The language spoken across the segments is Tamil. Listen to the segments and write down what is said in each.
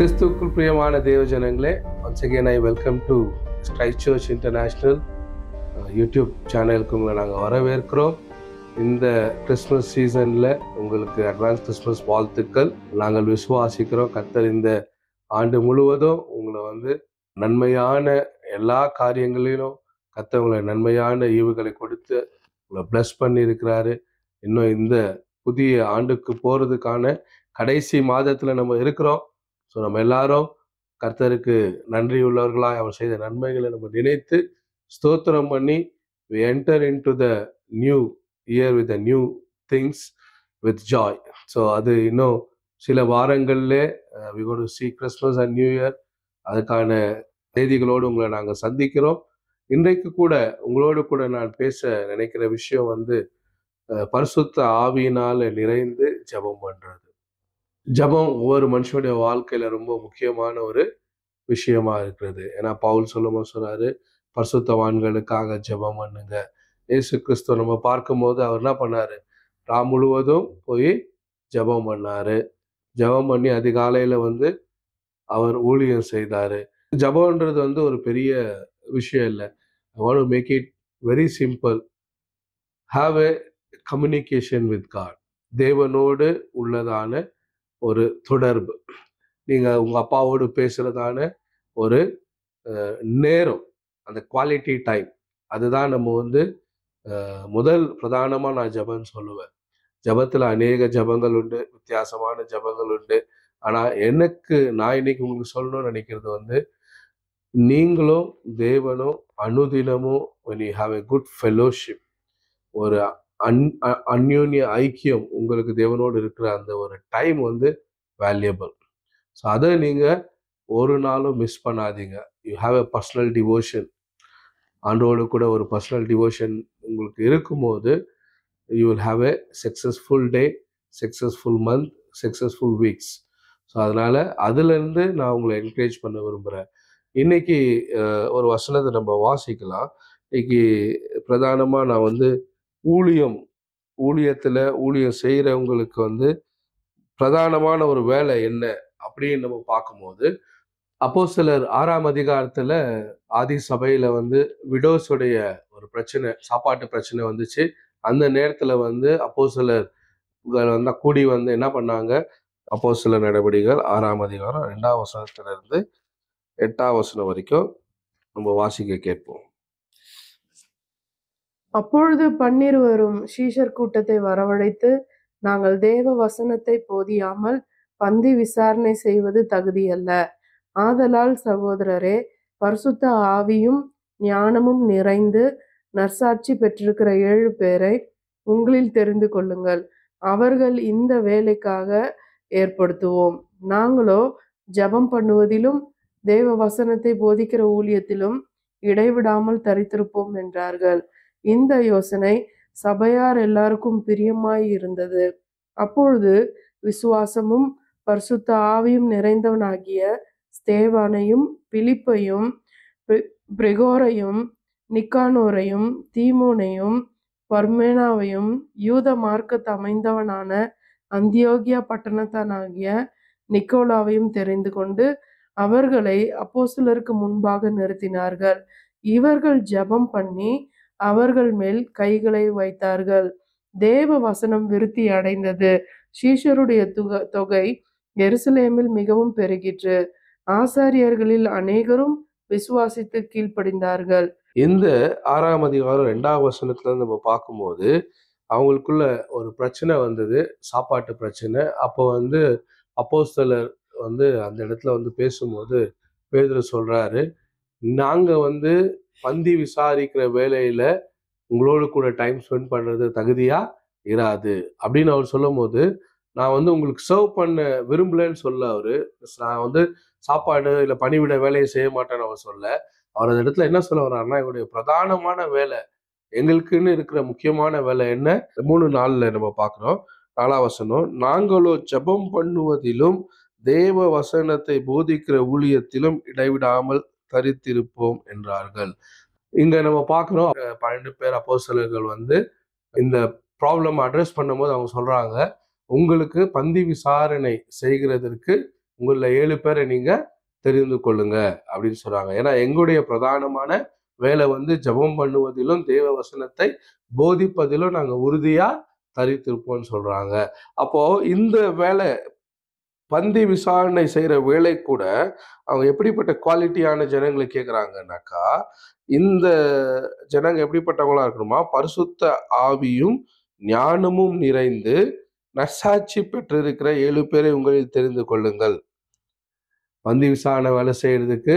கிறிஸ்துவுக்குள் பிரியமான தேவஜனங்களே, once again I welcome to Christ Church International YouTube சேனலுக்கு உங்களை நாங்கள் வரவேற்கிறோம். இந்த கிறிஸ்மஸ் சீசனில் உங்களுக்கு அட்வான்ஸ் கிறிஸ்மஸ் வாழ்த்துக்கள். நாங்கள் விசுவாசிக்கிறோம் கர்த்தர் இந்த ஆண்டு முழுவதும் உங்களை நன்மையான எல்லா காரியங்களிலும் கர்த்தர் உங்களை நன்மையான ஈவுகளை கொடுத்து உங்களை பிளஸ் பண்ணி இருக்கிறாரு. இன்னும் இந்த புதிய ஆண்டுக்கு போகிறதுக்கான கடைசி மாதத்தில் நம்ம இருக்கிறோம். ஸோ நம்ம எல்லாரும் கர்த்தருக்கு நன்றி உள்ளவர்களாய் அவர் செய்த நன்மைகளை நம்ம நினைத்து ஸ்தோத்திரம் பண்ணி we enter into the new year with the new things with joy. So அது இன்னும் சில வாரங்களிலே we going to see Christmas and New Year. அதுக்கான செய்திகளோடு உங்களை நாங்கள் சந்திக்கிறோம். இன்றைக்கு கூட உங்களோடு கூட நான் பேச நினைக்கிற விஷயம் பரிசுத்த ஆவியினால் நிறைந்து ஜெபம் பண்ணுறது. ஜெபம் ஒவ்வொரு மனுஷனுடைய வாழ்க்கையில ரொம்ப முக்கியமான ஒரு விஷயமா இருக்கிறது. ஏன்னா பவுல் சொல்றாரு, பரிசுத்தவான்களுக்காக ஜெபம் பண்ணுங்க. இயேசு கிறிஸ்துவ நம்ம பார்க்கும்போது அவர் என்ன பண்ணாரு, ராம் முழுவதும் போய் ஜெபம் பண்ணாரு. ஜெபம் பண்ணி அதிகாலையில அவர் ஊழியம் செய்தாரு. ஜெபம்ன்றது ஒரு பெரிய விஷயம் இல்லை. I want to make it very simple. Have a communication with God. தேவனோடு உள்ளதான ஒரு தொடர்பு. நீங்கள் உங்கள் அப்பாவோடு பேசுகிறதான ஒரு நேரம், அந்த குவாலிட்டி டைம், அதுதான் நம்ம முதல் பிரதானமாக நான் ஜெபம்னு சொல்லுவேன். ஜெபத்தில் அநேக ஜெபங்கள் உண்டு, வித்தியாசமான ஜெபங்கள் உண்டு. ஆனால் நான் இன்னைக்கு உங்களுக்கு சொல்லணும்னு நினைக்கிறது நீங்களும் தேவனும் அனுதினமும் when you have a good fellowship, ஒரு அந்யோன்ய ஐக்கியம் உங்களுக்கு தேவனோடு இருக்கிற அந்த ஒரு டைம் வேல்யூபிள். ஸோ அதை நீங்கள் ஒரு நாளும் மிஸ் பண்ணாதீங்க. You have a personal devotion. ஆண்டோடு கூட ஒரு பர்சனல் டிவோஷன் உங்களுக்கு இருக்கும்போது you will have a successful day, successful month, successful weeks. So அதனால் அதுலேருந்து நான் உங்களை என்கரேஜ் பண்ண விரும்புகிறேன். இன்னைக்கு ஒரு வசனத்தை நம்ம வாசிக்கலாம். இன்னைக்கு பிரதானமாக நான் ஊழியம் செய்கிறவங்களுக்கு பிரதானமான ஒரு வேலை என்ன அப்படின்னு நம்ம பார்க்கும்போது, அப்போஸ்தலர் 6ஆம் அதிகாரத்தில் ஆதி சபையில் விடோஸுடைய ஒரு பிரச்சனை, சாப்பாட்டு பிரச்சனை வந்துச்சு. அந்த நேரத்தில் அப்போஸ்தலர் கூடி என்ன பண்ணாங்க, அப்போஸ்தலர் நடவடிக்கைகள் 6ஆம் அதிகாரம் 2ஆம் வசனத்திலிருந்து 8ஆம் வசனம் வரைக்கும் நம்ம வாசிக்க கேட்போம். அப்பொழுது 12 சீஷர் கூட்டத்தை வரவழைத்து, நாங்கள் தேவ வசனத்தை போதியாமல் பந்தி விசாரணை செய்வது தகுதியல்ல. ஆதலால் சகோதரரே, பரிசுத்த ஆவியும் ஞானமும் நிறைந்து நற்சாட்சி பெற்றிருக்கிற 7 பேரை உங்களில் தெரிந்து கொள்ளுங்கள். அவர்கள் இந்த வேலைக்காக ஏற்படுத்துவோம். நாங்களோ ஜெபம் பண்ணுவதிலும் தேவ வசனத்தை போதிக்கிற ஊழியத்திலும் இடைவிடாமல் தரித்திருப்போம் என்றார்கள். இந்த யோசனை சபையார் எல்லாருக்கும் பிரியமாய் இருந்தது. அப்பொழுது விசுவாசமும் பரிசுத்த ஆவியும் நிறைந்தவனாகிய ஸ்தேவானையும் பிலிப்பையும் பிரெகோரையும் நிக்கானோரையும் தீமோனையும் பர்மேனாவையும் யூத மார்க்கத்து அமைந்தவனான அந்தியோகியா பட்டணத்தானாகிய நிக்கோலாவையும் தெரிந்து கொண்டு அவர்களை அப்போஸ்தலருக்கு முன்பாக நிறுத்தினார்கள். இவர்கள் ஜெபம் பண்ணி அவர்கள் மேல் கைகளை வைத்தார்கள். தேவ வசனம் விருத்தி அடைந்தது. சீஷருடைய தொகை எருசலேமில் மிகவும் பெருகிற்று. ஆசாரியர்களில் அநேகரும் விசுவாசித்து கீழ்ப்படிந்தார்கள். இந்த 6ஆம் அதிகாரம் 2ஆம் வசனத்துல நம்ம பார்க்கும்போது அவங்களுக்குள்ள ஒரு பிரச்சனை வந்தது, சாப்பாட்டு பிரச்சனை. அப்போ அப்போஸ்தலர் அந்த இடத்துல பேசும்போது பேதுரு சொல்றாரு, நாங்க பந்தி விசாரிக்கிற வேலையில உங்களோடு கூட டைம் ஸ்பெண்ட் பண்றது தகுதியா இராது அப்படின்னு அவர் சொல்லும் போது, நான் உங்களுக்கு சர்வ் பண்ண விரும்பலன்னு சொல்ல அவரு, நான் சாப்பாடு இல்லை பணிவிட வேலையை செய்ய மாட்டேன்னு அவர் சொல்ல, அவர் அந்த இடத்துல என்ன சொல்ல வர்றாருன்னா, எங்களுடைய பிரதானமான வேலை, எங்களுக்குன்னு இருக்கிற முக்கியமான வேலை என்ன, 3:4 நம்ம பார்க்குறோம். 4ஆம் வசனம், நாங்களோ ஜெபம் பண்ணுவதிலும் தேவ வசனத்தை போதிக்கிற ஊழியத்திலும் இடைவிடாமல் தரித்திருப்போம் என்றார்கள். இங்க நம்ம பார்க்குறோம் 12 பேர் அப்போஸ்தலர்கள் இந்த ப்ராப்ளம் அட்ரஸ் பண்ணும்போது அவங்க சொல்றாங்க, உங்களுக்கு பந்தி விசாரணை செய்கிறதற்கு உங்கள 7 பேரை நீங்க தெரிந்து கொள்ளுங்க அப்படின்னு சொல்றாங்க. ஏன்னா எங்களுடைய பிரதானமான வேலை வந்து ஜெபம் பண்ணுவதிலும் தேவ வசனத்தை போதிப்பதிலும் நாங்க உறுதியா தரித்திருப்போம்னு சொல்றாங்க. அப்போ இந்த வேலை பந்தி விசாரணை செய்யற வேலை கூட அவங்க எப்படிப்பட்ட குவாலிட்டியான ஜனங்களை கேட்குறாங்கன்னாக்கா, இந்த ஜனங்க எப்படிப்பட்டவங்களா இருக்கணுமா, பரிசுத்த ஆவியும் ஞானமும் நிறைந்து நற்சாட்சி பெற்றிருக்கிற 7 பேரை உங்களில் தெரிந்து கொள்ளுங்கள். பந்தி விசாரணை வேலை செய்யறதுக்கு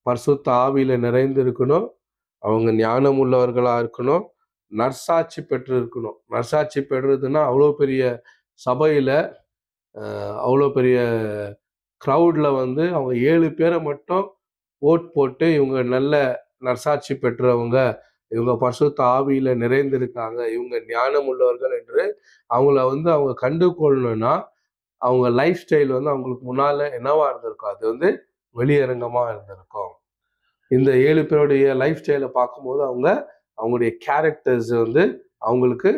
பரிசுத்த ஆவியில நிறைந்து இருக்கணும், அவங்க ஞானம் உள்ளவர்களா இருக்கணும், நற்சாட்சி பெற்று இருக்கணும். நற்சாட்சி பெறுறதுன்னா அவ்வளோ பெரிய சபையில அவ்வளோ பெரிய க்ரௌட்ல வந்து அவங்க 7 பேரை மட்டும் ஓட் போட்டு இவங்க நல்ல நற்சாட்சி பெற்றவங்க, இவங்க பரிசுத்த ஆவியில நிறைந்திருக்காங்க, இவங்க ஞானம் உள்ளவர்கள் என்று அவங்கள வந்து அவங்க கண்டு கொள்ளணும்னா அவங்க லைஃப் ஸ்டைல் வந்து அவங்களுக்கு முன்னால என்னவா இருந்திருக்கும், அது வந்து வெளியரங்கமா இருந்திருக்கும். இந்த 7 பேருடைய லைஃப் ஸ்டைலை பார்க்கும்போது அவங்களுடைய கேரக்டர்ஸ் வந்து அவங்களுக்கு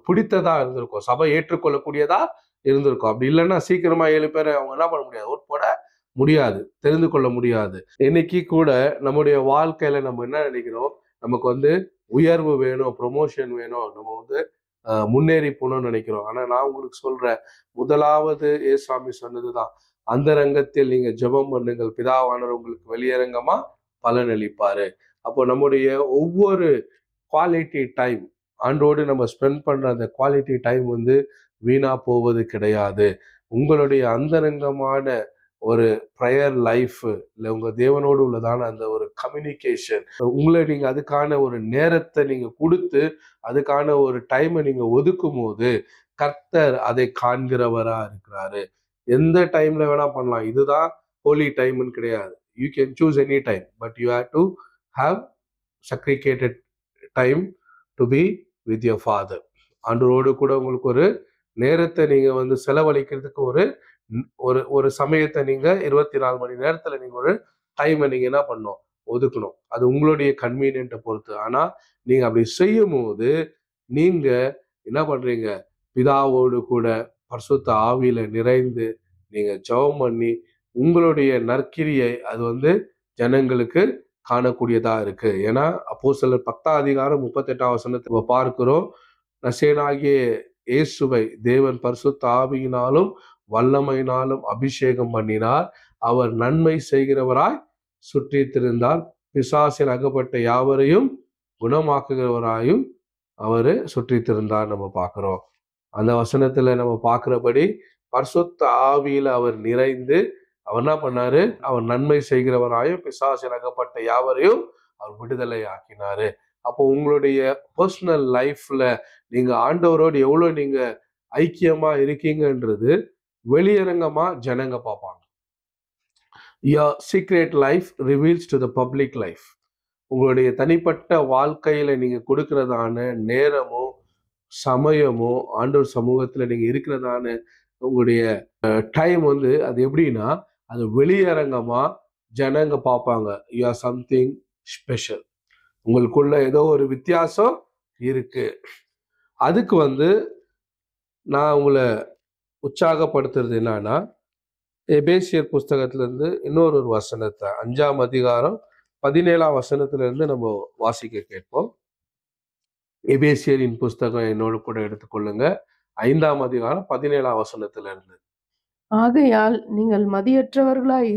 பிடித்ததா இருந்திருக்கும், சபை ஏற்றுக்கொள்ளக்கூடியதா இருந்திருக்கும். அப்படி இல்லைன்னா சீக்கிரமா 7 பேரை அவங்க என்ன பண்ண முடியாது, ஓட் போட முடியாது, தெரிந்து கொள்ள முடியாது. இன்னைக்கு கூட நம்முடைய வாழ்க்கையில நம்ம என்ன நினைக்கிறோம், நமக்கு வந்து உயர்வு வேணும், ப்ரொமோஷன் வேணும், நம்ம வந்து முன்னேறி போகணும்னு நினைக்கிறோம். ஆனா நான் உங்களுக்கு சொல்றேன், முதலாவது ஏசாமி சொன்னதுதான், அந்தரங்கத்தில் நீங்க ஜெபம் பண்ணுங்கள், பிதாவானவர் உங்களுக்கு வெளியரங்கமா பலனளிப்பாரு. அப்போ நம்முடைய ஒவ்வொரு குவாலிட்டி டைம் ஆண்டோடு நம்ம ஸ்பெண்ட் பண்ற அந்த குவாலிட்டி டைம் வந்து வீணா போவது கிடையாது. உங்களுடைய அந்தரங்கமான ஒரு ப்ரேயர் லைஃப், இல்லை உங்க தேவனோடு உள்ளதான அந்த ஒரு கம்யூனிகேஷன், உங்களை நீங்க அதுக்கான ஒரு நேரத்தை நீங்க கொடுத்து அதுக்கான ஒரு டைமை நீங்க ஒதுக்கும் போது கர்த்தர் அதை காண்கிறவரா இருக்கிறாரு. எந்த டைம்ல வேணா பண்ணலாம், இதுதான் ஹோலி டைம்னு கிடையாது. You can choose any time, but you have to have segregated time to be with your father. ஆண்டவரோடு கூட உங்களுக்கு ஒரு நேரத்தை நீங்க வந்து செலவழிக்கிறதுக்கு ஒரு ஒரு சமயத்தை நீங்க 24 மணி நேரத்துல நீங்க ஒரு டைமை நீங்க என்ன பண்ணணும், ஒதுக்கணும். அது உங்களுடைய கன்வீனியன்ட்டை பொறுத்து. ஆனா நீங்க அப்படி செய்யும் போது நீங்க என்ன பண்றீங்க, பிதாவோடு கூட பரிசுத்த ஆவியில நிறைந்து நீங்க ஜெபம் பண்ணி உங்களுடைய நற்கிரியை அது வந்து ஜனங்களுக்கு காணக்கூடியதா இருக்கு. ஏன்னா அப்போஸ்தலர் 10ஆம் அதிகாரம் 38ஆம் வசனத்தை பார்க்கிறோம். நசரேயனாகிய இயேசுவை தேவன் பரிசுத்த ஆவியினாலும் வல்லமையினாலும் அபிஷேகம் பண்ணினார். அவர் நன்மை செய்கிறவராய் சுற்றி திரிந்தார், பிசாசில் அகப்பட்ட யாவரையும் குணமாக்குகிறவராயும் அவரு சுற்றி திரிந்தார் நம்ம பார்க்கிறோம். அந்த வசனத்துல நம்ம பார்க்கிறபடி பரிசுத்த ஆவியில அவர் நிறைந்து அவர் என்ன பண்ணாரு, அவர் நன்மை செய்கிறவராயும் பிசாசில் அகப்பட்ட யாவரையும் அவர் விடுதலை ஆக்கினாரு. அப்போ உங்களுடைய பர்சனல் லைஃப்ல நீங்க ஆண்டவரோடு எவ்வளவு நீங்க ஐக்கியமா இருக்கீங்கன்றது வெளியரங்கமா ஜனங்க பார்ப்பாங்க. Your secret life reveals to the public life. உங்களுடைய தனிப்பட்ட வாழ்க்கையில நீங்க கொடுக்கிறதான நேரமோ சமயமோ ஆண்டவர் சமூகத்துல நீங்க இருக்கிறதான உங்களுடைய டைம் வந்து அது எப்படின்னா அது வெளியரங்கமா ஜனங்க பார்ப்பாங்க. யூ ஆர் சம்திங் ஸ்பெஷல், உங்களுக்குள்ள ஏதோ ஒரு வித்தியாசம் இருக்கு. அதுக்கு வந்து நான் உங்களை உற்சாகப்படுத்துறது என்னன்னா, எபேசியர் புஸ்தகத்துல இருந்து இன்னொரு வசனத்தை 5ஆம் அதிகாரம் 17ஆம் வசனத்துல இருந்து நம்ம வாசிக்க கேட்போம். எபேசியரின் புஸ்தகம் என்னோடு கூட எடுத்துக்கொள்ளுங்க. 5ஆம் அதிகாரம் 17ஆம் வசனத்துல இருந்து. ஆகையால் நீங்கள் மதியற்றவர்களாய்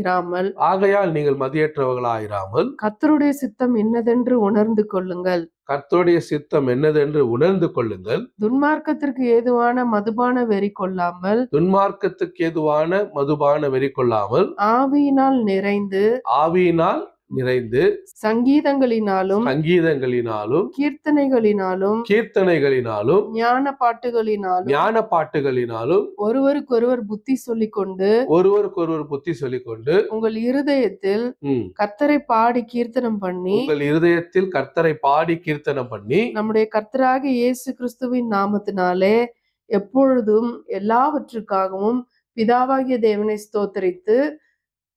இராமல் கர்த்தருடைய சித்தம் என்னதென்று உணர்ந்து கொள்ளுங்கள். கர்த்தருடைய சித்தம் என்னதென்று உணர்ந்து கொள்ளுங்கள். துன்மார்க்கத்திற்கு ஏதுவான மதுபான வெறி கொள்ளாமல் ஆவியினால் நிறைந்து சங்கீதங்களினாலும் கீர்த்தனைகளினாலும் ஞான பாட்டுகளினாலும் ஒருவருக்கொருவர் புத்தி சொல்லிக் கொண்டு உங்கள் இருதயத்தில் கர்த்தரை பாடி கீர்த்தனம் பண்ணி நம்முடைய கர்த்தராகிய இயேசு கிறிஸ்துவின் நாமத்தினாலே எப்பொழுதும் எல்லாவற்றுக்காகவும் பிதாவாகிய தேவனை ஸ்தோத்திரித்து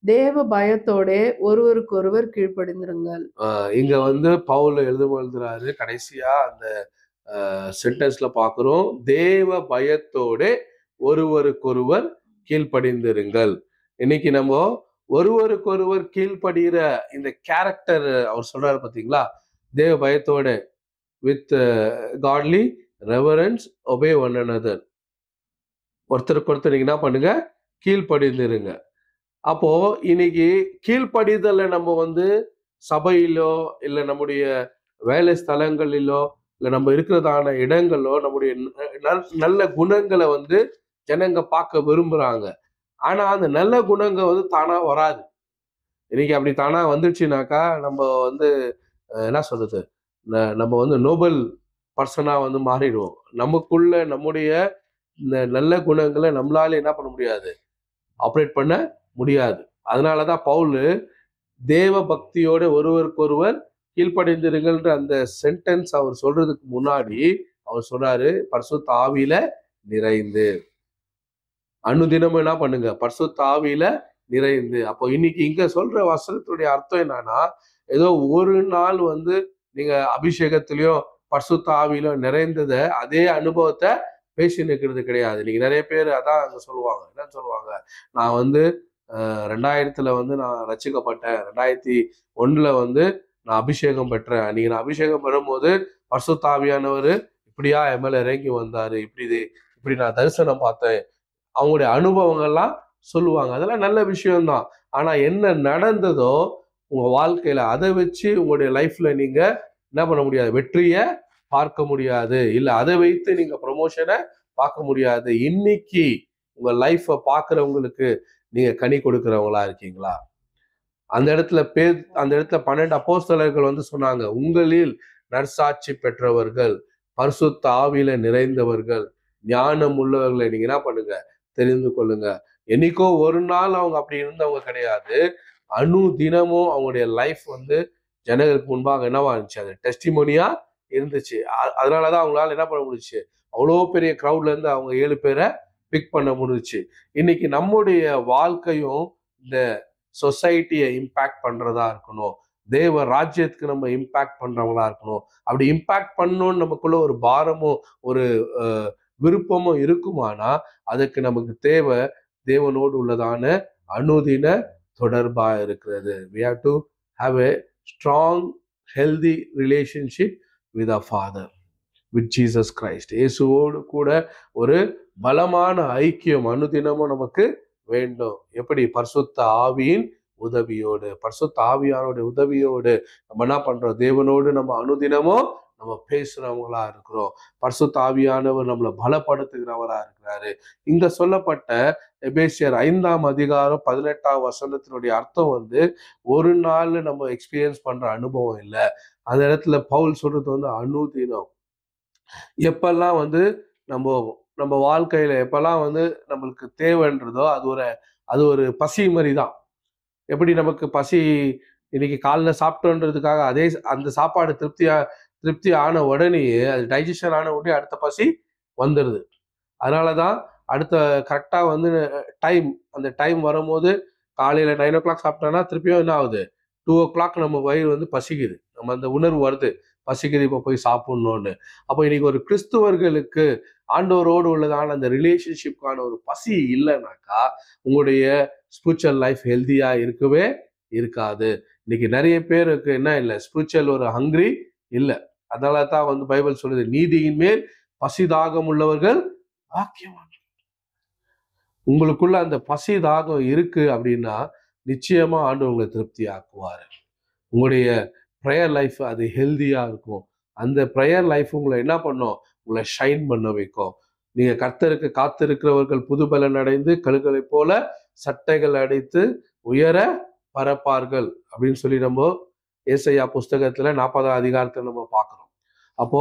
தேவ பயத்தோட ஒருவருக்கொருவர் கீழ்ப்படிந்திருங்கள். இங்க வந்து பவுல் எழுதுறாரு, கடைசியா அந்த சென்டென்ஸ்ல பாக்குறோம், தேவ பயத்தோட ஒருவருக்கொருவர் கீழ்ப்படிந்திருங்கள். இன்னைக்கு நம்ம ஒருவருக்கொருவர் கீழ்ப்படுகிற இந்த கேரக்டர் அவர் சொல்றாரு பாத்தீங்களா, தேவ பயத்தோட with காட்லி reverence obey one another. ஒருத்தருக்கு ஒருத்தர் நீங்க என்ன பண்ணுங்க, கீழ்ப்படிந்திருங்க. அப்போ இன்னைக்கு கீழ்ப்படிதலை நம்ம சபையிலோ இல்ல நம்முடைய வேலை ஸ்தலங்களிலோ இல்ல நம்ம இருக்கிறதான இடங்களோ நம்முடைய நல்ல குணங்களை ஜனங்க பார்க்க விரும்புறாங்க. ஆனா அந்த நல்ல குணங்கள் தானா வராது. இன்னைக்கு அப்படி தானா வந்துச்சுனாக்கா நம்ம என்ன சொல்றது, நம்ம நோபல் பர்சனா மாறிடுவோம். நமக்குள்ள நம்முடைய இந்த நல்ல குணங்களை நம்மளால என்ன பண்ண முடியாது, ஆப்ரேட் பண்ண முடியாது. அதனாலதான் பவுல் தேவ பக்தியோட ஒருவருக்கொருவர் கீழ்ப்படிந்திருங்கள்ன்ற அந்த சென்டென்ஸ் அவர் சொல்றதுக்கு முன்னாடி அவர் சொல்றாரு, பரிசுத்த ஆவியில நிறைந்து. அனுதினமும் என்ன பண்ணுங்க, பரிசுத்த ஆவியில நிறைந்து. அப்போ இன்னைக்கு இங்க சொல்ற வசனத்துடைய அர்த்தம் என்னன்னா, ஏதோ ஒரு நாள் நீங்க அபிஷேகத்திலயும் பரிசுத்த ஆவியிலும் நிறைந்தத அதே அனுபவத்தை பேசி நிற்கிறது கிடையாது. நீங்க நிறைய பேர் அதான் அங்க சொல்லுவாங்க. என்னன்னு சொல்லுவாங்க, நான் 2000 நான் ரட்சிக்கப்பட்டேன், 2001 நான் அபிஷேகம் பெற்றேன். நீங்க நான் அபிஷேகம் பெறும்போது பரிசுத்த ஆவியானவர் இப்படியா என் மேல இறங்கி வந்தாரு, இப்படி நான் தரிசனம் பார்த்தேன். அவங்களுடைய அனுபவங்கள்லாம் சொல்லுவாங்க. அதெல்லாம் நல்ல விஷயம்தான். ஆனா என்ன நடந்ததோ உங்க வாழ்க்கையில அதை வச்சு உங்களுடைய லைஃப்ல நீங்க என்ன பண்ண முடியாது, வெற்றியை பார்க்க முடியாது. இல்ல அதை வைத்து நீங்க ப்ரொமோஷனை பார்க்க முடியாது. இன்னைக்கு உங்க லைஃபை பார்க்கிறவங்களுக்கு நீங்க கனி கொடுக்கிறவங்களா இருக்கீங்களா? அந்த இடத்துல 12 அப்போஸ்தலர்கள் சொன்னாங்க, உங்களில் நற்சாட்சி பெற்றவர்கள், பரிசுத்த ஆவியில நிறைந்தவர்கள், ஞானம் உள்ளவர்களை நீங்க என்ன பண்ணுங்க, தெரிந்து கொள்ளுங்க. என்னைக்கோ ஒரு நாள் அவங்க அப்படி இருந்தவங்க கிடையாது. தினமும் அவங்களுடைய லைஃப் ஜனங்களுக்கு முன்பாக என்னவா இருந்துச்சு, அது டெஸ்டிமோனியா இருந்துச்சு. அதனாலதான் அவங்களால என்ன பண்ண முடிஞ்சுச்சு, அவ்வளோ பெரிய கிரௌட்ல இருந்து அவங்க 7 பேரை பிக் பண்ண முடிஞ்சுச்சு. இன்னைக்கு நம்முடைய வாழ்க்கையும் இந்த சொசைட்டியை இம்பாக்ட் பண்றதா இருக்கணும். தேவ ராஜ்யத்துக்கு நம்ம இம்பாக்ட் பண்றவங்களா இருக்கணும். அப்படி இம்பாக்ட் பண்ணணும்னு நமக்குள்ள ஒரு பாரமும் ஒரு விருப்பமும் இருக்குமானா அதுக்கு நமக்கு தேவை தேவனோடு உள்ளதான அனுதின தொடர்பா இருக்கிறது. We have to have a strong, healthy relationship with our Father, with Jesus Christ. இயேசுவோடு கூட ஒரு பலமான ஐக்கியம் அனுதினமும் நமக்கு வேண்டும். எப்படி? பரிசுத்த ஆவியின் உதவியோடு. பரிசுத்த ஆவியானோட உதவியோடு நம்ம என்ன பண்றோம், தேவனோடு நம்ம அனுதினமும் நம்ம பேசுறவங்களா இருக்கிறோம். பரிசுத்த ஆவியானவர் நம்மளை பலப்படுத்துகிறவரா இருக்கிறாரு. இங்க சொல்லப்பட்ட எபேசியர் 5ஆம் அதிகாரம் 18ஆம் வசனத்தினுடைய அர்த்தம் ஒரு நாள் நம்ம எக்ஸ்பீரியன்ஸ் பண்ற அனுபவம் இல்லை. அந்த இடத்துல பவுல் சொல்றது அனுதினம். எப்பெல்லாம் நம்ம வாழ்க்கையில எப்பெல்லாம் நம்மளுக்கு தேவைன்றதோ அது ஒரு பசி மாதிரி தான். எப்படி நமக்கு பசி இன்னைக்கு காலைல சாப்பிட்டோன்றதுக்காக அதே அந்த சாப்பாடு திருப்தி ஆன உடனேயே அது டைஜஷன் ஆன உடனே அடுத்த பசி வந்துடுது. அதனாலதான் அடுத்த கரெக்டா அந்த டைம் வரும்போது காலையில 9 o'clock சாப்பிட்டோம்னா திருப்பியும் என்ன ஆகுது, 2 o'clock நம்ம வயிறு பசிக்குது, நம்ம அந்த உணர்வு வருது, பசிக்குது, இப்போ போய் சாப்பிடணும்னு. அப்போ இன்னைக்கு ஒரு கிறிஸ்துவர்களுக்கு ஆண்டவரோடு உள்ளதான அந்த ரிலேஷன்ஷிப்கான ஒரு பசி இல்லைனாக்கா உங்களுடைய ஸ்பிரிச்சுவல் லைஃப் ஹெல்த்தியா இருக்கவே இருக்காது. இன்னைக்கு நிறைய பேருக்கு என்ன இல்லை, ஸ்பிரிச்சுவல் ஒரு ஹங்கிரி இல்லை. அதனால தான் பைபிள் சொல்லுது, நீதியின் மேல் பசி தாகம் உள்ளவர்கள் பாக்கியவான்கள். உங்களுக்குள்ள அந்த பசி தாகம் இருக்கு அப்படின்னா நிச்சயமா ஆண்டவர் உங்களை திருப்தி ஆக்குவாரு. உங்களுடைய ப்ரேயர் லைஃப் அது ஹெல்தியா இருக்கும். அந்த ப்ரேயர் லைஃப் உங்களை என்ன பண்ணும், உங்களை ஷைன் பண்ண வைக்கும். நீங்க கர்த்தருக்கு காத்திருக்கிறவர்கள் புதுபலன் அடைந்து கழுகளை போல சட்டைகள் அடைத்து உயர பரப்பார்கள் அப்படின்னு சொல்லி நம்ம ஏசாயா புஸ்தகத்துல 40ஆம் அதிகாரத்துல நம்ம பார்க்கிறோம். அப்போ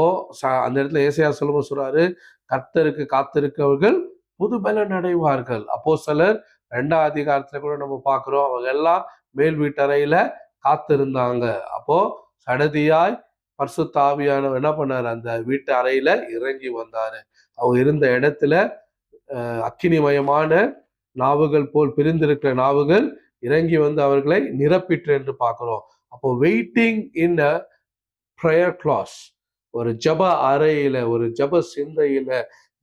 அந்த இடத்துல ஏசாயா சொல்லும்போது சொல்றாரு, கர்த்தருக்கு காத்திருக்கிறவர்கள் புதுபலன் அடைவார்கள். அப்போஸ்தலர் 2ஆம் அதிகாரத்துல கூட நம்ம பார்க்கிறோம், அவங்க எல்லாம் மேல் வீட்டறையில காத்திருந்தாங்க. அப்போ சடதியாய் பரிசுத்த ஆவியானவர் என்ன பண்ணாரு, அந்த வீட்டு அறையில இறங்கி வந்தாரு. அவங்க இருந்த இடத்துல அக்கினிமயமான நாவுகள் போல் பிரிந்திருக்கிற நாவுகள் இறங்கி அவர்களை நிரப்பிற்று என்று பார்க்கிறோம். அப்போ waiting in a prayer class, ஒரு ஜப அறையில, ஒரு ஜப சிந்தையில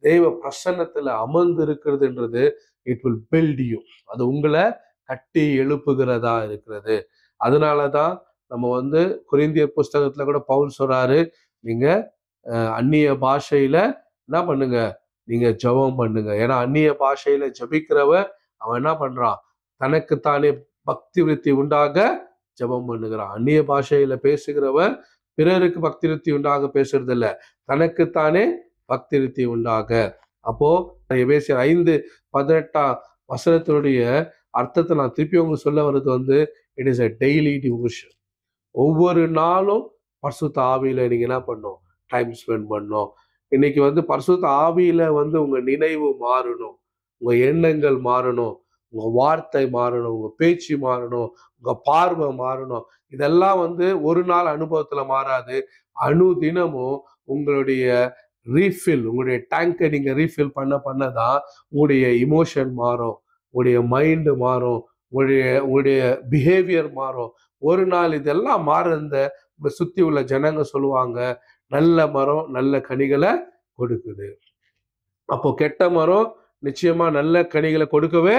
தேவ பிரசன்னத்துல அமர்ந்து இருக்கிறதுன்றது இட் வில் பில்ட் யூ. அது உங்களை கட்டி எழுப்புகிறதா இருக்கிறது. அதனாலதான் நம்ம வந்து கொரிந்தியர் புஸ்தகத்துல கூட பவுல் சொல்றாரு, நீங்க அந்நிய பாஷையில என்ன பண்ணுங்க, நீங்க ஜெபம் பண்ணுங்க. ஏன்னா அந்நிய பாஷையில ஜெபிக்கிறவன் அவன் என்ன பண்றான், தனக்குத்தானே பக்தி விருத்தி உண்டாக ஜெபம் பண்ணுகிறான். அந்நிய பாஷையில பேசுகிறவன் பிறருக்கு பக்தி விருத்தி உண்டாக பேசுறது இல்ல, தனக்குத்தானே பக்தி விருத்தி உண்டாக. அப்போ எபேசியர் 5:18 அர்த்தத்தை நான் திருப்பி உங்களுக்கு சொல்ல வர்றது வந்து, it is a daily devotion. ஒவ்வொரு நாளும் பரிசுத்த ஆவியில நீங்க என்ன பண்ணணும், டைம் ஸ்பெண்ட் பண்ணணும். இன்னைக்கு வந்து பரிசுத்த ஆவியில வந்து உங்க நினைவு மாறணும், உங்க எண்ணங்கள் மாறணும், உங்க வார்த்தை மாறணும், உங்க பேச்சு மாறணும், உங்க பார்வை மாறணும். இதெல்லாம் வந்து ஒரு நாள் அனுபவத்துல மாறாது. அனுதினமும் உங்களுடைய ரீஃபில், உங்களுடைய டேங்கை நீங்க ரீஃபில் பண்ணதான் உங்களுடைய இமோஷன் மாறும், உங்களுடைய மைண்டு மாறும், உங்களுடைய பிஹேவியர் மாறும். ஒரு நாள் இதெல்லாம் மாறுந்த சுத்தி உள்ள ஜனங்க சொல்லுவாங்க, நல்ல மரம் நல்ல கனிகளை கொடுக்குது. அப்போ கெட்ட மரம் நிச்சயமா நல்ல கனிகளை கொடுக்கவே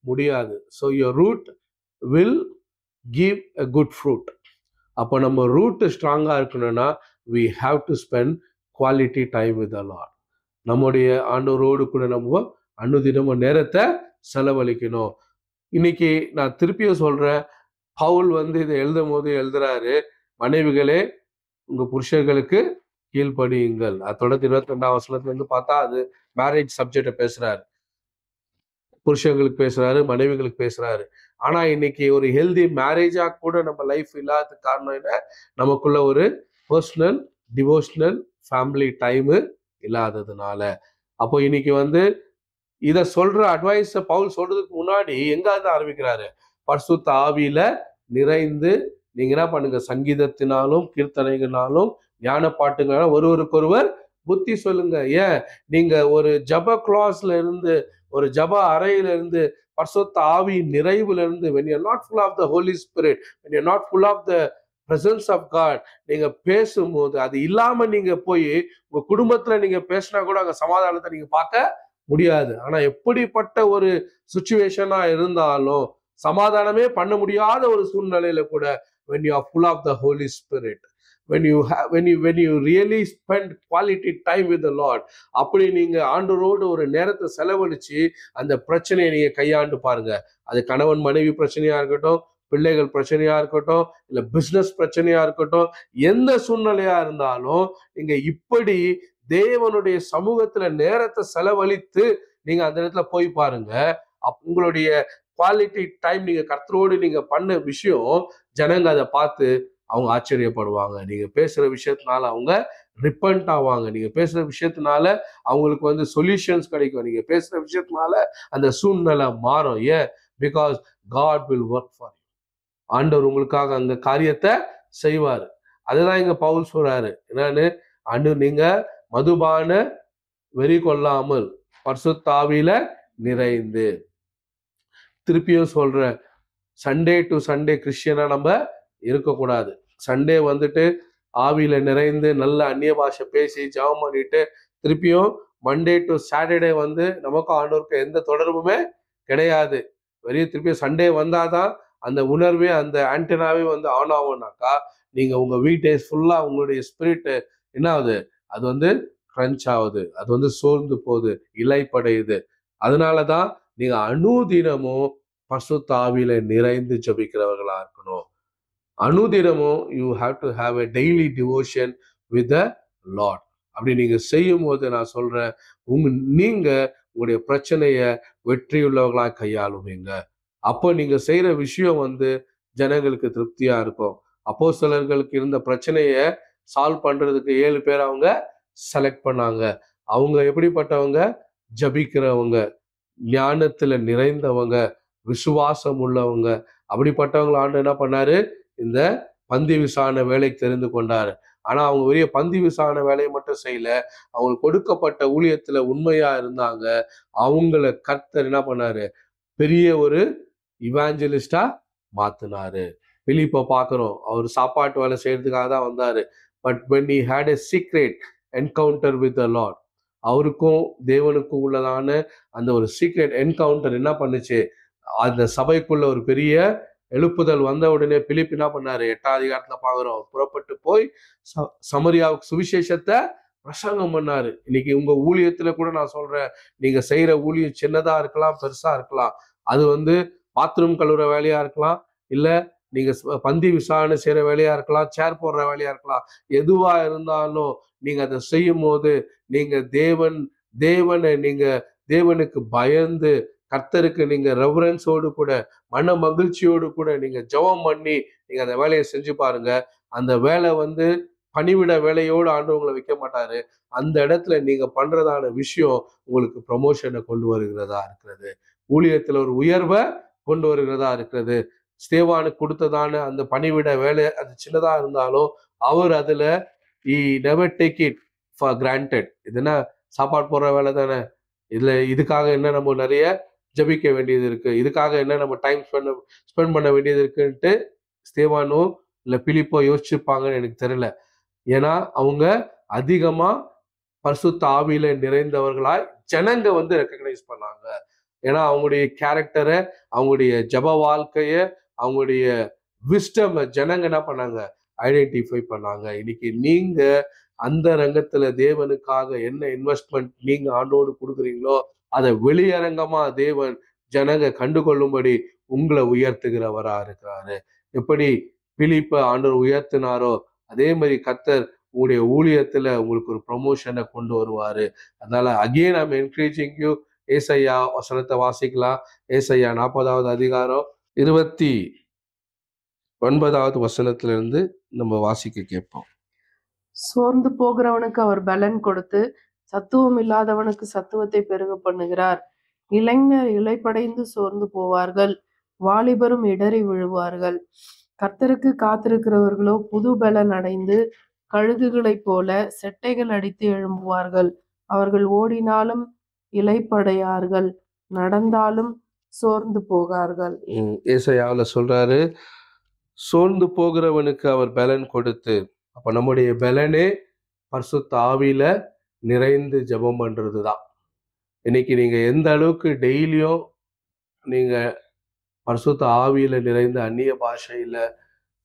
முடியாது. So your root will give a good fruit. அப்போ நம்ம ரூட் ஸ்ட்ராங்கா இருக்கணும்னா we have to spend quality time with the Lord. நம்முடைய ஆண்டவரோடு கூட நம்ம அனுதினமும் நேரத்தை செலவழிக்கணும். இன்னைக்கு நான் திருப்பியும் சொல்றேன், பவுல் வந்து இதை எழுதும் போது எழுதுறாரு, மனைவிகளே உங்க புருஷர்களுக்கு கீழ்ப்படியுங்கள். அதோட 22 பார்த்தா அது மேரேஜ் சப்ஜெக்ட பேசுறாரு, புருஷங்களுக்கு பேசுறாரு, மனைவிகளுக்கு பேசுறாரு. ஆனா இன்னைக்கு ஒரு ஹெல்தி மேரேஜா கூட நம்ம லைஃப் இல்லாததுக்கு காரணம் என்ன, நமக்குள்ள ஒரு பர்சனல் டிவோஷனல் ஃபேமிலி டைம் இல்லாததுனால. அப்போ இன்னைக்கு வந்து இத சொல்ற அட்வைஸ பவுல் சொல்றதுக்கு முன்னாடி எங்க இருந்து ஆரம்பிக்கிறாரு, பரிசுத்த ஆவியில நிறைந்து நீங்க என்ன பண்ணுங்க, சங்கீதத்தினாலும் கீர்த்தனைகளாலும் ஞான பாட்டுகளாலும் ஒருவருக்கொருவர் புத்தி சொல்லுங்க. ஏன், நீங்க ஒரு ஜப கிளாஸ்ல இருந்து, ஒரு ஜப அறையில இருந்து, பரிசுத்த ஆவி நிறைவுல இருந்து, when you are not full of the Holy Spirit, when you are not full of the presence of God, நீங்க பேசும்போது அது இல்லாம நீங்க போய் உங்க குடும்பத்துல நீங்க பேசினா கூட அங்க சமாதானத்தை நீங்க பார்க்க முடியாது. ஆனா எப்படிப்பட்ட ஒரு சுச்சுவேஷனா இருந்தாலும், சமாதானமே பண்ண முடியாத ஒரு சூழ்நிலையில கூட, when you are full of the Holy Spirit, when you really spend quality time with the Lord, அப்படி நீங்க ஆண்டவரோடு ஒரு நேரத்தை செலவழிச்சு அந்த பிரச்சனையை நீங்க கையாண்டு பாருங்க. அது கணவன் மனைவி பிரச்சனையா இருக்கட்டும், பிள்ளைகள் பிரச்சனையா இருக்கட்டும், இல்ல பிசினஸ் பிரச்சனையா இருக்கட்டும், எந்த சூழ்நிலையா இருந்தாலும் நீங்க இப்படி தேவனுடைய சமூகத்துல நேரத்தை செலவழித்து நீங்க அந்த இடத்துல போய் பாருங்க. உங்களுடைய குவாலிட்டி டைம் நீங்க கர்த்தரோடு நீங்க பண்ண விஷயம், ஜனங்க அதை பார்த்து அவங்க ஆச்சரியப்படுவாங்க. நீங்க பேசுற விஷயத்தினால அவங்க ரிப்பன்ட் ஆவாங்க. நீங்க பேசுற விஷயத்தினால அவங்களுக்கு வந்து சொல்யூஷன்ஸ் கிடைக்கும். நீங்க பேசுற விஷயத்தினால அந்த சூழ்நிலை மாறும். ஏன், because God will work for you. ஆண்டவர் உங்களுக்காக அந்த காரியத்தை செய்வாரு. அதுதான் இங்க பவுல் சொல்றாரு, என்னன்னு, நீங்க மதுபான வெறி கொள்ளாமல் பரிசுத்த ஆவியில நிறைந்து. திருப்பியும் சொல்றேன், சண்டே டு சண்டே கிறிஸ்டியனா நம்ம இருக்கக்கூடாது. சண்டே வந்துட்டு ஆவியில நிறைந்து நல்ல அந்நிய பாஷை பேசி ஜெபம் பண்ணிட்டு திருப்பியும் மண்டே டு சாட்டர்டே வந்து நமக்கும் ஆண்டவருக்கு எந்த தொடர்புமே கிடையாது. வெறும் திருப்பியும் சண்டே வந்தாதான் அந்த உணர்வே, அந்த ஆண்டனாவே வந்து ஆன் ஆகும்னாக்கா, நீங்க உங்க வீக்டேஸ் ஃபுல்லா உங்களுடைய ஸ்பிரிட் என்ன ஆகுது, அது வந்து கிரன்ச் ஆகுது, அது வந்து சோர்ந்து போகுது, இலைப்படையுது. அதனாலதான் நீங்க அனுதினமும் பரிசுத்த ஆவியில நிறைந்து ஜெபிக்கிறவர்களா இருக்கணும். அனுதினமும் you have to have a daily devotion with the Lord. அப்படி நீங்க செய்யும் போது நான் சொல்றேன், நீங்க உங்களுடைய பிரச்சனைய வெற்றியுள்ளவர்களா கையாளுவீங்க. அப்போ நீங்க செய்யற விஷயம் வந்து ஜனங்களுக்கு திருப்தியா இருக்கும். அப்போஸ்தலர்களுக்கு இருந்த பிரச்சனைய சால்வ் பண்றதுக்கு 7 பேர் அவங்க செலக்ட் பண்ணாங்க. அவங்க எப்படிப்பட்டவங்க, ஜபிக்கிறவங்க, ஞானத்துல நிறைந்தவங்க, விசுவாசம் உள்ளவங்க. அப்படிப்பட்டவங்க ஆண்டு என்ன பண்ணாரு, இந்த பந்தி விசாரண வேலைக்கு தெரிந்து கொண்டாரு. ஆனா அவங்க பெரிய பந்தி விசாரண வேலையை மட்டும் செய்யல, அவங்களுக்கு கொடுக்கப்பட்ட ஊழியத்துல உண்மையா இருந்தாங்க. அவங்கள கர்த்தர் என்ன பண்ணாரு, பெரிய ஒரு இவாஞ்சலிஸ்டா மாத்தினாரு. பிலிப்பை பார்க்கிறோம், அவர் சாப்பாட்டு வேலை செய்யறதுக்காக தான் வந்தாரு. But when he had a secret encounter with the Lord, அவருக்கும் தேவனுக்கும் உள்ளதான அந்த ஒரு சீக்ரெட் என்கவுண்டர் என்ன பண்ணுச்சு, அந்த சபைக்குள்ள ஒரு பெரிய எழுப்புதல் வந்த உடனே பிலிப் என்ன பண்ணாரு, 8ஆம் அதிகாரத்துல பாக்குறோம், புறப்பட்டு போய் சமரியாவுக்கு சுவிசேஷத்தை பிரசங்கம் பண்ணாரு. இன்னைக்கு உங்க ஊழியத்துல கூட நான் சொல்றேன், நீங்க செய்யற ஊழியம் சின்னதா இருக்கலாம், பெருசா இருக்கலாம். அது வந்து பாத்ரூம் கழுவுற வேலையா இருக்கலாம், இல்ல நீங்க பந்தி விசாரணை செய்யற வேலையா இருக்கலாம், சேர் போடுற வேலையா இருக்கலாம். எதுவா இருந்தாலும் நீங்க அதை செய்யும் போது நீங்க தேவனை நீங்க தேவனுக்கு பயந்து கர்த்தருக்கு நீங்க ரெவரன்ஸோடு கூட மன மகிழ்ச்சியோடு கூட நீங்க ஜெபம் பண்ணி நீங்க அந்த வேலையை செஞ்சு பாருங்க. அந்த வேலை வந்து பணிவிட வேலையோடு ஆண்டவங்களை வைக்க மாட்டாரு. அந்த இடத்துல நீங்க பண்றதான விஷயம் உங்களுக்கு ப்ரமோஷனை கொண்டு வருகிறதா இருக்கிறது, ஊழியத்துல ஒரு உயர்வை கொண்டு வருகிறதா இருக்கிறது. ஸ்தேவானுக்கு கொடுத்ததான அந்த பணிவிட வேலை அது சின்னதா இருந்தாலும் அவர் அதுல he never take it for granted. இதுனா சாப்பாடு போடுற வேலை தானே, இதுக்காக என்ன நம்ம நிறைய ஜபிக்க வேண்டியது இருக்கு, இதுக்காக என்ன நம்ம டைம் ஸ்பெண்ட் பண்ண வேண்டியது இருக்குன்ட்டு ஸ்தேவானோ இல்ல பிலிப்போ யோசிச்சிருப்பாங்கன்னு எனக்கு தெரியல. ஏன்னா அவங்க அதிகமா பரிசுத்த ஆவியில நிறைந்தவர்களாய் ஜனங்க வந்து ரெக்கக்னைஸ் பண்ணாங்க. ஏன்னா அவங்களுடைய கேரக்டரை, அவங்களுடைய ஜப வாழ்க்கைய, அவங்களுடைய விஸ்டம் ஜனங்க என்ன பண்ணாங்க, ஐடென்டிஃபை பண்ணாங்க. இன்னைக்கு நீங்க அந்த ரங்கத்துல தேவனுக்காக என்ன இன்வெஸ்ட்மெண்ட் நீங்க ஆண்டோடு கொடுக்குறீங்களோ அதை வெளியரங்கமா தேவன் ஜனங்க கண்டுகொள்ளும்படி உங்களை உயர்த்துகிறவரா இருக்கிறாரு. எப்படி பிலிப்பை ஆண்டவர் உயர்த்தினாரோ அதே மாதிரி கர்த்தர் உங்களுடைய ஊழியத்துல உங்களுக்கு ஒரு ப்ரொமோஷனை கொண்டு வருவாரு. அதனால அகெயின் ஐம் என்கரேஜிங் யூ. ஏசாயா வசனத்தை வாசிக்கலாம். ஏசாயா 40வது அதிகாரம் 29வது வசனத்திலிருந்து நம்ம வாசிக்க கேட்போம். சோர்ந்து போகிறவனுக்கு அவர் பலன் கொடுத்து சத்துவம் இல்லாதவனுக்கு சத்துவத்தை பெருக பண்ணுகிறார். இளைஞர் இளைப்படைந்து சோர்ந்து போவார்கள், வாலிபரும் இடறி விழுவார்கள். கர்த்தருக்கு காத்திருக்கிறவர்களோ புது பலன் அடைந்து கழுகுகளைப் போல செட்டைகள் அடித்து எழும்புவார்கள். அவர்கள் ஓடினாலும் இளைப்படையார்கள், நடந்தாலும் சோர்ந்து போகார்கள். ஏசாயாவுல சொல்றாரு, சோர்ந்து போகிறவனுக்கு அவர் பலன் கொடுத்து. அப்ப நம்முடைய பலனே பரிசுத்த ஆவியில நிறைந்து ஜெபம் பண்றதுதான். இன்னைக்கு நீங்க எந்த அளவுக்கு டெய்லியும் நீங்க பரிசுத்த ஆவியில நிறைந்த அந்நிய பாஷையில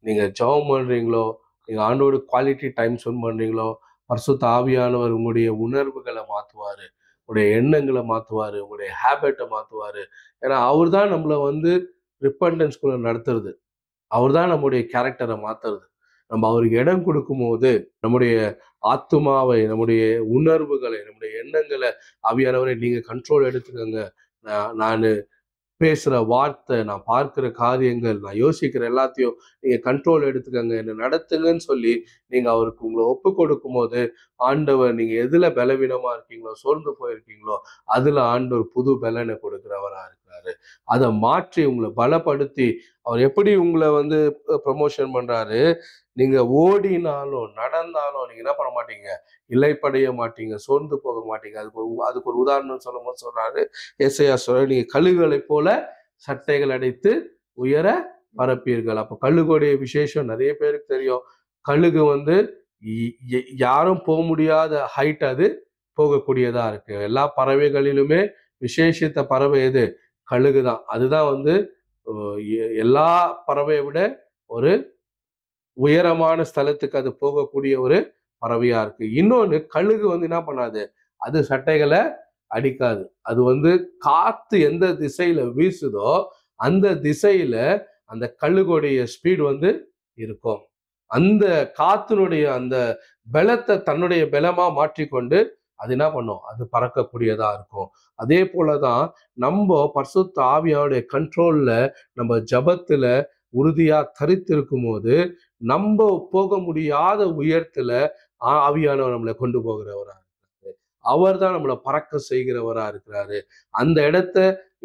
நீங்க ஜெபம் பண்றீங்களோ, நீங்க ஆண்டோடு குவாலிட்டி டைம் ஸ்பெண்ட் பண்றீங்களோ, பரிசுத்த ஆவியானவர் உங்களுடைய உணர்வுகளை மாத்துவாரு, உங்களுடைய எண்ணங்களை மாத்துவாரு, உங்களுடைய ஹேபிட்டை மாத்துவாரு. ஏன்னா அவர் தான் நம்மளை வந்து ரிப்பண்டன்ஸ்குள்ள நடத்துறது, அவர் தான் நம்முடைய கேரக்டரை மாத்துறது. நம்ம அவருக்கு இடம் கொடுக்கும் போது நம்முடைய ஆத்துமாவை, நம்முடைய உணர்வுகளை, நம்முடைய எண்ணங்களை ஆவியானவரை நீங்க கண்ட்ரோல் எடுத்துக்கோங்க. நான் பேசுற வார்த்தை, நான் பார்க்கிற காரியங்கள், நான் யோசிக்கிற எல்லாத்தையும் நீங்க கண்ட்ரோல் எடுத்துக்கங்க, என்ன நடத்துங்கன்னு சொல்லி நீங்க அவருக்கு உங்களை ஒப்பு கொடுக்கும் போது ஆண்டவர் நீங்க எதுல பலவீனமா இருக்கீங்களோ, சோர்ந்து போயிருக்கீங்களோ அதுல ஆண்டவர் புது பலனை கொடுக்கிறவரா இருக்கிறாரு. அதை மாற்றி உங்களை பலப்படுத்தி அவர் எப்படி உங்களை வந்து ப்ரமோஷன் பண்றாரு. நீங்க ஓடினாலும் நடந்தாலும் நீங்க என்ன பண்ண மாட்டீங்க, இலைப்படைய மாட்டீங்க, சோர்ந்து போக மாட்டீங்க. அதுக்கு ஒரு உதாரணம் சொல்லும் போது சொல்றாரு, ஏசாயா சொல்ற, நீங்க கழுகுகளை போல சட்டைகள் அடைத்து உயர பரப்பீர்கள். அப்ப கழுகுடைய விசேஷம் நிறைய பேருக்கு தெரியும். கழுகு வந்து யாரும் போக முடியாத ஹைட் அது போகக்கூடியதா இருக்கு. எல்லா பறவைகளிலுமே விசேஷித்த பறவை எது, கழுகுதான். அதுதான் வந்து எல்லா பறவையை விட ஒரு உயரமான ஸ்தலத்துக்கு அது போகக்கூடிய ஒரு பறவையா இருக்கு. இன்னொன்னு, கழுகு வந்து என்ன பண்ணாது, அது சட்டைகளை அடிக்காது. அது வந்து காத்து எந்த திசையில வீசுதோ அந்த திசையில அந்த கழுகுடைய ஸ்பீட் வந்து இருக்கும். அந்த காத்தினுடைய அந்த பலத்தை தன்னுடைய பலமா மாற்றிக்கொண்டு அது என்ன பண்ணும், அது பறக்கக்கூடியதா இருக்கும். அதே போலதான் நம்ம பரிசுத்த ஆவியாவுடைய கண்ட்ரோல்ல நம்ம ஜபத்துல உறுதியா தரித்திருக்கும் போது நம்ம போக முடியாத உயரத்துல ஆவியானவர் நம்மளை கொண்டு போகிறவரா இருக்கிறாரு. அவர் தான் நம்மளை பறக்க செய்கிறவரா இருக்கிறாரு. அந்த இடத்த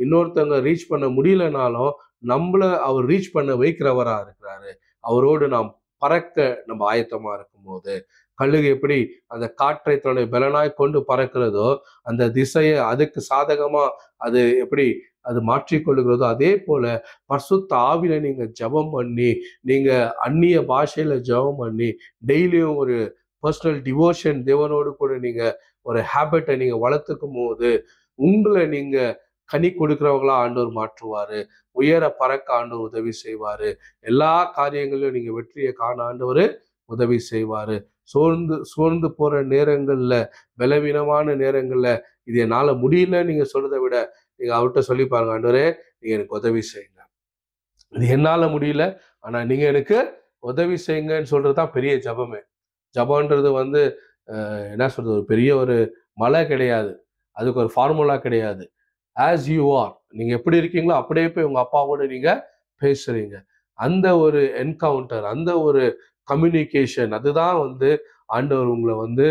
இன்னொருத்தவங்க ரீச் பண்ண முடியலனாலும் நம்மள அவர் ரீச் பண்ண வைக்கிறவரா இருக்கிறாரு. அவரோடு நாம் பறக்க நம்ம ஆயத்தமா இருக்கும் போது, கழுகு எப்படி அந்த காற்றை தன்னுடைய பலனாய் கொண்டு பறக்கிறதோ, அந்த திசையை அதுக்கு சாதகமா அது எப்படி அது மாற்றிக்கொள்ளுகிறதோ, அதே போல பரிசுத்த ஆவியில நீங்க ஜெபம் பண்ணி, நீங்க அந்நிய பாஷையில ஜெபம் பண்ணி, டெய்லியும் ஒரு பர்சனல் டிவோஷன் தேவனோடு கூட நீங்க ஒரு ஹேபிட்டை நீங்க வளர்த்துக்கும் போது உங்களை நீங்க கனி கொடுக்கிறவங்களா ஆண்டவர் மாற்றுவாரு. உயர பறக்க ஆண்டவர் உதவி செய்வாரு. எல்லா காரியங்களிலும் நீங்க வெற்றியை காண ஆண்டவர் உதவி செய்வாரு. சோர்ந்து போற நேரங்கள்ல, பலவீனமான நேரங்கள்ல, இது என்னால முடியலன்னு நீங்க சொல்றதை விட நீங்க அவர்கிட்ட சொல்லி பாருங்க, ஆண்டவரே நீங்க எனக்கு உதவி செய்யுங்க. இது என்னால முடியல, ஆனா நீங்க எனக்கு உதவி செய்யுங்கன்னு சொல்றதுதான் பெரிய ஜபமே. ஜபம்ன்றது என்ன சொல்றது, ஒரு பெரிய ஒரு மலை கிடையாது. அதுக்கு ஒரு ஃபார்முலா கிடையாது. ஆஸ் யூ ஆர், நீங்க எப்படி இருக்கீங்களோ அப்படியே போய் உங்க அப்பாவோட நீங்க பேசுறீங்க. அந்த ஒரு என்கவுண்டர், அந்த ஒரு கம்யூனிகேஷன், அதுதான் ஆண்டவர் உங்களை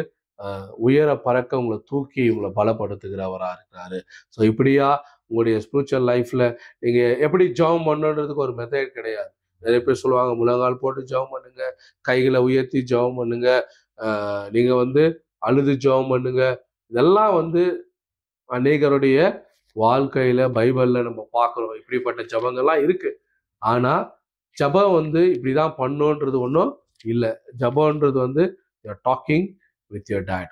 உயர பறக்க உங்களை தூக்கி உங்களை பலப்படுத்துகிறவரா இருக்கிறாரு. ஸோ இப்படியா உங்களுடைய ஸ்பிரிச்சுவல் லைஃப்ல நீங்க எப்படி ஜெபம் பண்ணணுன்றதுக்கு ஒரு மெத்தட் கிடையாது. நிறைய பேர் சொல்லுவாங்க, முழங்கால் போட்டு ஜெபம் பண்ணுங்க, கைகளை உயர்த்தி ஜெபம் பண்ணுங்க, நீங்க அழுது ஜெபம் பண்ணுங்க. இதெல்லாம் அநேகருடைய வாழ்க்கையில பைபிள்ல நம்ம பார்க்கிறோம். இப்படிப்பட்ட ஜபங்கள்லாம் இருக்கு. ஆனா ஜபம் இப்படிதான் பண்ணோன்றது ஒன்றும் இல்லை. ஜபம்ன்றது டாக்கிங் வித் யுவர் டேட்.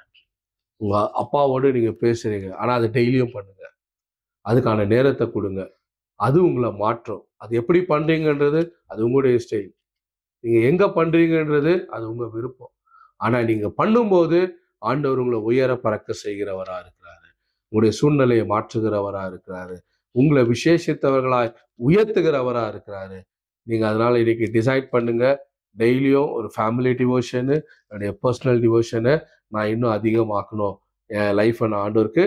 உங்க அப்பாவோடு நீங்க பேசுறீங்க. ஆனா அதை டெய்லியும் பண்ணுங்க. அதுக்கான நேரத்தை கொடுங்க. அது உங்களை மாற்றும். அது எப்படி பண்றீங்கன்றது அது உங்களுடைய ஸ்டைல். நீங்க எங்க பண்றீங்கன்றது அது உங்க விருப்பம். ஆனா நீங்க பண்ணும்போது ஆண்டவர் உங்களை உயர பறக்க செய்கிறவரா இருக்கிறாரு. உங்களுடைய சூழ்நிலையை மாற்றுகிறவரா இருக்கிறாரு. உங்களை விசேஷித்தவர்களாய் உயர்த்துகிறவரா இருக்கிறாரு. நீங்க அதனால இன்னைக்கு டிசைட் பண்ணுங்க, டெய்லியும் ஒரு ஃபேமிலி டிவோஷனு, என்னுடைய பர்சனல் டிவோஷனை நான் இன்னும் அதிகமாக்கணும், என் லைஃப்பை நான் ஆண்டவருக்கு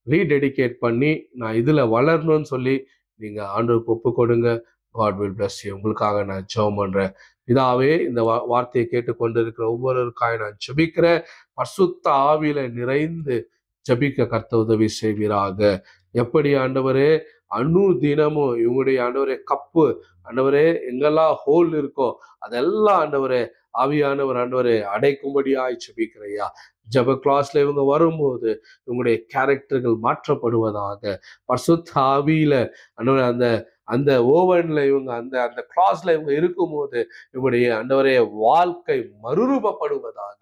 ரீடெடிகேட் பண்ணி நான் இதுல வளரணும்னு சொல்லி நீங்க ஆண்டவருக்கு ஒப்பு கொடுங்க. God will bless you. உங்களுக்காக நான் ஜெபம் பண்றேன். இதாவே இந்த வார்த்தையை கேட்டுக்கொண்டிருக்கிற ஒவ்வொருவருக்காக நான் ஜெபிக்கிறேன். பரிசுத்த ஆவியில நிறைந்து ஜெபிக்க கர்த்தர் உதவி செய்வீராக. எப்படி ஆண்டவரே தினமும் இவங்களுடைய ஆண்டவரே கப்பு, ஆண்டவரே எங்கெல்லாம் ஹோல் இருக்கோ அதெல்லாம் ஆண்டவரே ஆவியானவர் ஆண்டவரே அடைக்கும்படியாய் ஜெபிக்கிறையா. ஜெப கிளாஸ்ல இவங்க வரும்போது இவங்களுடைய கேரக்டர்கள் மாற்றப்படுவதாக. பரிசுத்த ஆவியில ஆண்டவரே அந்த அந்த ஓவன்ல இவங்க அந்த அந்த கிளாஸ்ல இவங்க இருக்கும்போது இவங்களுடைய ஆண்டவரே வாழ்க்கை மறுரூபப்படுவதாக.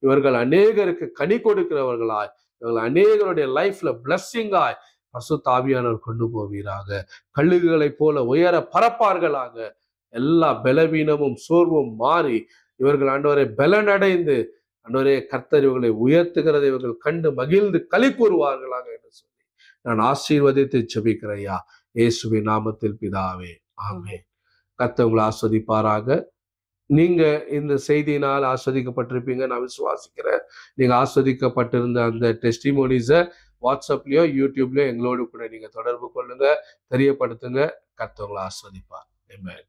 இவர்கள் அநேகருக்கு கனி கொடுக்கிறவர்களாய், இவர்கள் அநேகருடைய லைஃப்ல பிளஸ்ஸிங்காய் பரிசுத்த ஆவியானவர் கொண்டு போவீராக. கழுகுகளைப் போல உயர பறப்பார்களாக. எல்லா பலவீனமும் சோர்வும் மாறி இவர்கள் ஆண்டவரை பலனடைந்து ஆண்டவரே கர்த்தர் இவர்களை உயர்த்துகிறதை இவர்கள் கண்டு மகிழ்ந்து களி கூறுவார்களாக என்று சொல்லி நான் ஆசீர்வதித்து ஜெபிக்கிறையா இயேசுவின் நாமத்தில் பிதாவே, ஆமென். கர்த்தர் உங்களை ஆஸ்வதிப்பாராக. நீங்க இந்த செய்தியினால் ஆஸ்வதிக்கப்பட்டிருப்பீங்க நான் விசுவாசிக்கிறேன். நீங்க ஆஸ்வதிக்கப்பட்டிருந்த அந்த டெஸ்டிமோனிஸை வாட்ஸ்அப்லயோ யூடியூப்லயோ எங்களோடு கூட நீங்க தொடர்பு கொள்ளுங்க, தெரியப்படுத்துங்க. கர்த்தர் உங்களை ஆஸ்வதிப்பார். ஆமென்.